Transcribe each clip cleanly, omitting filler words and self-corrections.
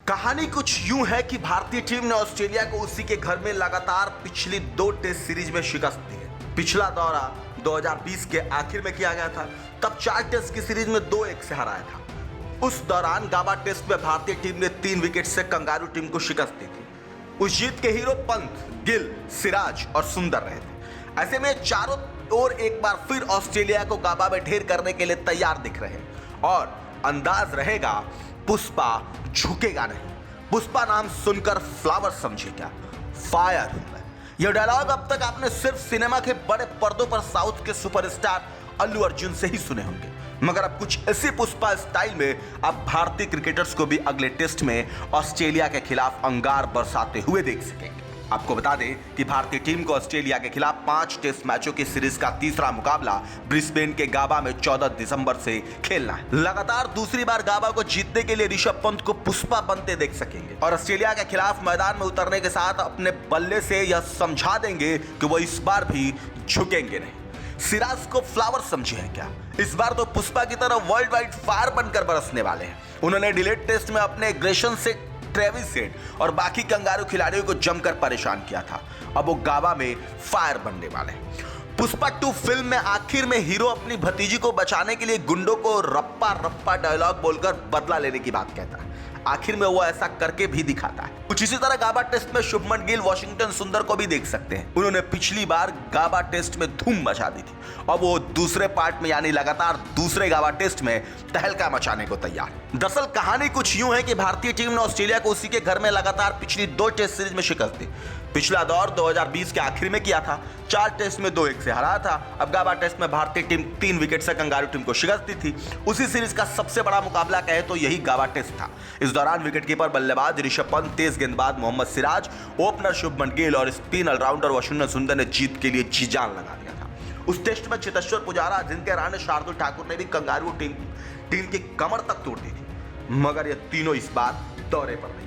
कहानी कुछ यूं है कि भारतीय टीम ने ऑस्ट्रेलिया को उसी के घर में लगातार पिछली 2 टेस्ट सीरीज में शिकस्त दी है। पिछला दौरा 2020 के आखिर में किया गया था, तब 4 टेस्ट की सीरीज में 2-1 से हराया था। उस दौरान गाबा टेस्ट में भारतीय टीम ने 3 विकेट से कंगारू टीम को शिकस्त दी थी। उस जीत के हीरो पंत, गिल, सिराज और सुंदर रहे थे। ऐसे में चारों ओर एक बार फिर ऑस्ट्रेलिया को गाबा में ढेर करने के लिए तैयार दिख रहे हैं और अंदाज रहेगा पुष्पा झुकेगा नहीं। पुष्पा नाम सुनकर फ्लावर समझे क्या, फायर हूं मैं। यह डायलॉग अब तक आपने सिर्फ सिनेमा के बड़े पर्दों पर साउथ के सुपरस्टार अल्लू अर्जुन से ही सुने होंगे, मगर अब कुछ ऐसी पुष्पा स्टाइल में आप भारतीय क्रिकेटर्स को भी अगले टेस्ट में ऑस्ट्रेलिया के खिलाफ अंगार बरसाते हुए देख सकेंगे। आपको बता दें कि भारतीय टीम को ऑस्ट्रेलिया के खिलाफ 5 टेस्ट मैचों की सीरीज का तीसरा मुकाबला ब्रिस्बेन के गाबा में 14 दिसंबर से खेलना है। लगातार दूसरी बार गाबा को जीतने के लिए ऋषभ पंत को पुष्पा बनते देख सकेंगे और ऑस्ट्रेलिया के खिलाफ मैदान में उतरने के साथ अपने बल्ले से यह समझा देंगे कि वो इस बार भी झुकेंगे नहीं। सिराज को फ्लावर समझे हैं क्या? इस बार तो पुष्पा की तरह वर्ल्ड वाइड फायर बनकर बरसने वाले हैं। उन्होंने डिलेट टेस्ट में अपने एग्रेशन से ट्रेविस हेड और बाकी कंगारू खिलाड़ियों को जमकर परेशान किया था। अब वो गाबा में फायर बनने वाले हैं। पुष्पा 2 फिल्म में आखिर में हीरो अपनी भतीजी को बचाने के लिए गुंडों को रप्पा रप्पा डायलॉग बोलकर बदला लेने की बात कहता है। आखिर में वो ऐसा करके भी दिखाता है। कुछ इसी तरह गाबा टेस्ट में शुभमन गिल, वॉशिंगटन सुंदर को भी देख सकते हैं। उन्होंने पिछली बार गाबा टेस्ट में धूम मचा दी थी और वो दूसरे पार्ट में यानी लगातार दूसरे गाबा टेस्ट में तहलका मचाने को तैयार है। दरअसल कहानी कुछ यूं है कि भारतीय टीम ने ऑस्ट्रेलिया को उसी के घर में लगातार पिछली 2 टेस्ट सीरीज में शिकस्त दी। पिछला दौर 2020 के आखिर में किया था, 4 टेस्ट में 2-1 से हराया था। अब गाबा टेस्ट में भारतीय टीम 3 विकेट से कंगारू टीम को शिकस्त दी थी। उसी सीरीज का सबसे बड़ा मुकाबला कहे तो यही गाबा टेस्ट था। इस दौरान विकेटकीपर बल्लेबाज ऋषभ पंत, तेज गेंदबाज मोहम्मद सिराज, ओपनर शुभमन गिल और स्पिन ऑलराउंडर वॉशिंगटन सुंदर ने जीत के लिए जी जान लगा दिया था। उस टेस्ट में चेतेश्वर पुजारा, जिनके राणे शार्दुल ठाकुर ने भी कंगारू टीम की कमर तक तोड़ दी थी, मगर ये तीनों इस बार दौरे पर नहीं।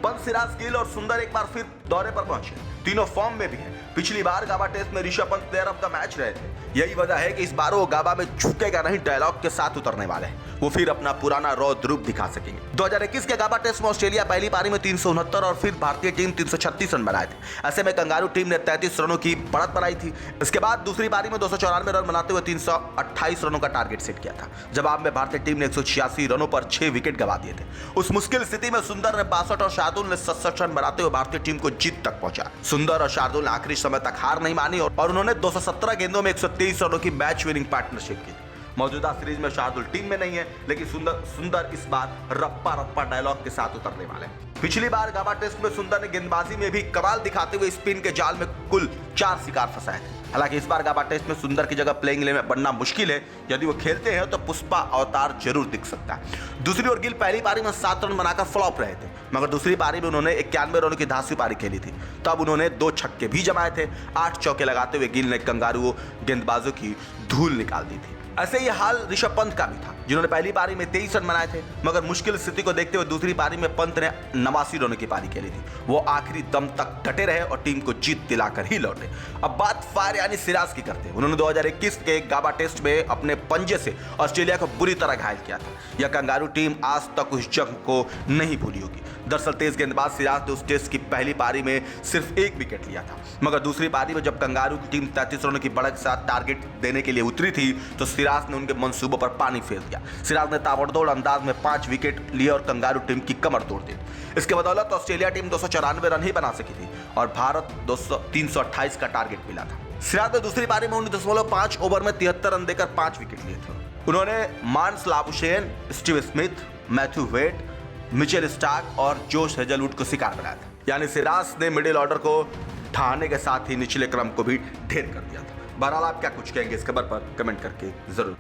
पंत, सिराज, गिल और सुंदर एक बार फिर दौरे पर पहुंचे। तीनों फॉर्म में भी हैं। पिछली बार गाबा टेस्ट में Rishabh Pant player of the match रहे थे। यही वजह है कि इस बार वो गाबा में झुकेगा नहीं डायलॉग के साथ उतरने वाले हैं। वो फिर अपना पुराना रौद्र रूप दिखा सकेंगे। 2021 के गाबा टेस्ट में ऑस्ट्रेलिया पहली पारी में 369 और फिर भारतीय टीम 336 रन बनाए थे। ऐसे में कंगारू टीम ने 33 रनों की बढ़त बनाई थी। इसके बाद दूसरी पारी में 294 रन बनाते हुए 328 रनों का टारगेट सेट किया था। जवाब में भारतीय टीम ने 186 रनों पर 6 विकेट गंवा दिए थे। उस मुश्किल स्थिति में सुंदर ने 62 और शार्दुल ने 67 रन बनाते हुए भारतीय टीम को जीत तक पहुंचा। सुंदर और शार्दुल ने आखिरी समय तक हार नहीं मानी और उन्होंने 217 गेंदों में 123 रनों की मैच विनिंग पार्टनरशिप की। मौजूदा सीरीज में शार्दुल टीम में नहीं है, लेकिन सुंदर इस बार रप्पा रप्पा डायलॉग के साथ उतरने वाले हैं। पिछली बार गाबा टेस्ट में सुंदर ने गेंदबाजी में भी कमाल दिखाते हुए स्पिन के जाल में कुल 4 शिकार फंसाए थे। हालांकि इस बार गाबा टेस्ट में सुंदर की जगह प्लेइंग 11 में बनना मुश्किल है। यदि वो खेलते हैं तो पुष्पा अवतार जरूर दिख सकता है। दूसरी ओर गिल पहली पारी में 7 रन बनाकर फ्लॉप रहे थे, मगर दूसरी पारी में उन्होंने 91 रनों की धांसू पारी खेली थी। तब उन्होंने 2 छक्के भी जमाए थे। 8 चौके लगाते हुए गिल ने कंगारू गेंदबाजों की धूल निकाल दी थी। ऐसे ही हाल ऋषभ पंत का भी था, जिन्होंने पहली पारी में 23 रन बनाए थे, मगर मुश्किल स्थिति को देखते हुए दूसरी पारी में पंत ने 89 रनों की पारी खेली थी। वो आखिरी दम तक डटे रहे और टीम को जीत दिलाकर ही लौटे। अब बात फायर यानी सिराज की करते हैं। उन्होंने 2021 के गाबा टेस्ट में अपने पंजे से ऑस्ट्रेलिया को बुरी तरह घायल किया था। यह कंगारू टीम आज तक उस जंग को नहीं भूली होगी। दरअसल तेज गेंदबाज सिराज ने उस टेस्ट की पहली पारी में सिर्फ 1 विकेट लिया था, मगर दूसरी पारी में जब कंगारू की टीम 33 रनों की बढ़त के साथ टारगेट देने के लिए उतरी थी तो सिराज ने उनके मंसूबों पर पानी फेर दिया। सिराज ने ताबड़तोड़ अंदाज में 5 विकेट लिए और कंगारू टीम की कमर तोड़ दी। इसके बदौलत ऑस्ट्रेलिया टीम 294 रन ही बना सकी थी और भारत 328 का टारगेट मिला था। सिराज ने दूसरी पारी में 19.5 ओवर में 73 रन देकर 5 विकेट लिए थे। उन्होंने Marnus Labuschagne, Steve Smith, Matthew Wade, Mitchell Starc और जोश हेजलवुड को शिकार बनाया था। यानी सिराज ने मिडिल ऑर्डर को ढाने के साथ ही निचले क्रम को भी ढेर कर दिया था। बहरहाल आप क्या कुछ कहेंगे इस खबर पर कमेंट करके जरूर